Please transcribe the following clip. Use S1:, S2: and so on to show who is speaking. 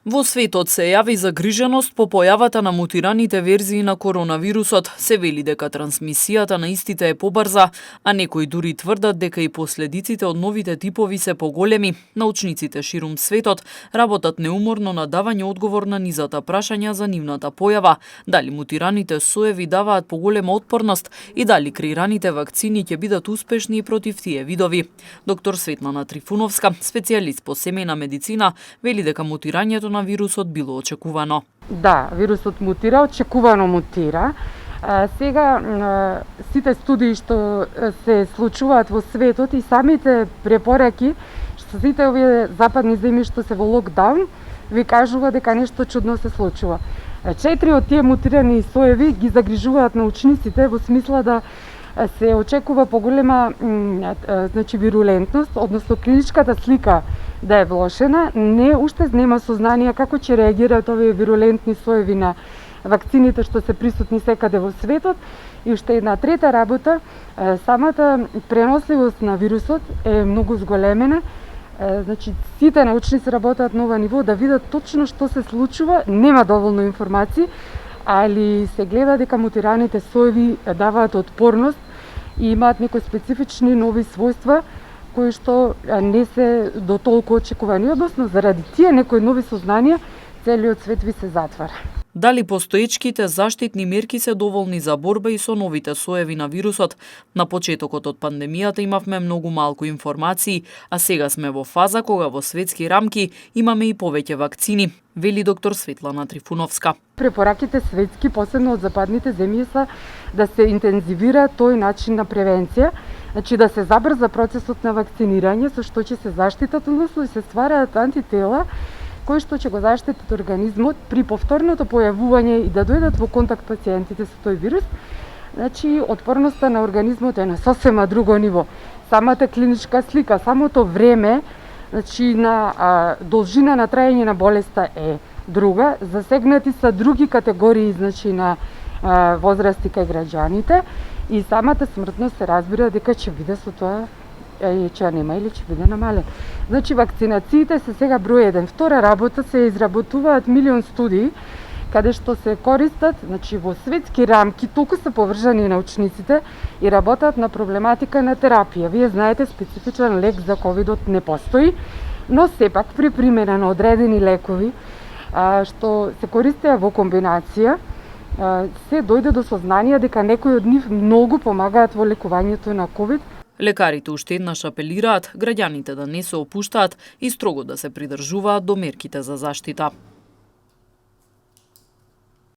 S1: Во светот се јави загриженост по појавата на мутираните верзии на коронавирусот. Се вели дека трансмисијата на истите е побрза, а некои дури тврдат дека и последиците од новите типови се поголеми. Научниците ширум светот работат неуморно на давање одговор на низата прашања за нивната појава, дали мутираните соеви даваат поголема отпорност и дали креираните вакцини ќе бидат успешни и против тие видови. Доктор Светлана Трифуновска, специјалист по семејна медицина, вели дека мутирањето на вирусот било очекувано.
S2: Да, вирусот мутира, очекувано мутира. Сега сите студии што се случуваат во светот и самите препораки што сите овие западни земји што се во локдаун ви кажува дека нешто чудно се случува. 4 од тие мутирани соеви ги загрижуваат научниците во смисла да се очекува поголема вирулентност, односно клиничката слика да е влошена. Уште нема сознание како ќе реагираат овие вирулентни соеви на вакцините што се присутни секаде во светот. И уште една трета работа, самата преносливост на вирусот е многу зголемена. Сите научници работат на ова ниво да видат точно што се случува, нема доволно информации, али се гледа дека мутираните соеви даваат отпорност и имаат некои специфични нови својства кои што не се до толку очекувани. Односно, заради тие некои нови сознанија, целиот свет ви се затвара.
S1: Дали постоечките заштитни мерки се доволни за борба и со новите соеви на вирусот? На почетокот од пандемијата имавме многу малку информации, а сега сме во фаза кога во светски рамки имаме и повеќе вакцини, вели доктор Светлана Трифуновска.
S2: Препораките светски, посебно од западните земји, се да се интензивира тој начин на превенција, да се забрза процесот на вакцинирање, со што ќе се заштитат, односно се ствараат антитела кои што ќе го заштитат организмот при повторното појавување и да дојдат во контакт пациентите со тој вирус. Отпорноста на организмот е на сосема друго ниво. Самата клиничка слика, самото време, на должина на траење на болеста е друга. Засегнати се други категории, на возрасти кај граѓаните и самата смртност се разбира дека ќе биде со тоа ќе нема или ќе биде намален. Вакцинациите се сега број 1. Втора работа, се изработуваат милион студии каде што се користат, во светски рамки, толку се поврзани научниците и работат на проблематика на терапија. Вие знаете, специфичен лек за ковидот не постои, но сепак при примена на одредени лекови што се користеа во комбинација, се дојде до сознание дека некои од нив многу помагаат во лекувањето на ковид.
S1: Лекарите уште еднаш апелираат граѓаните да не се опуштаат и строго да се придржуваат до мерките за заштита.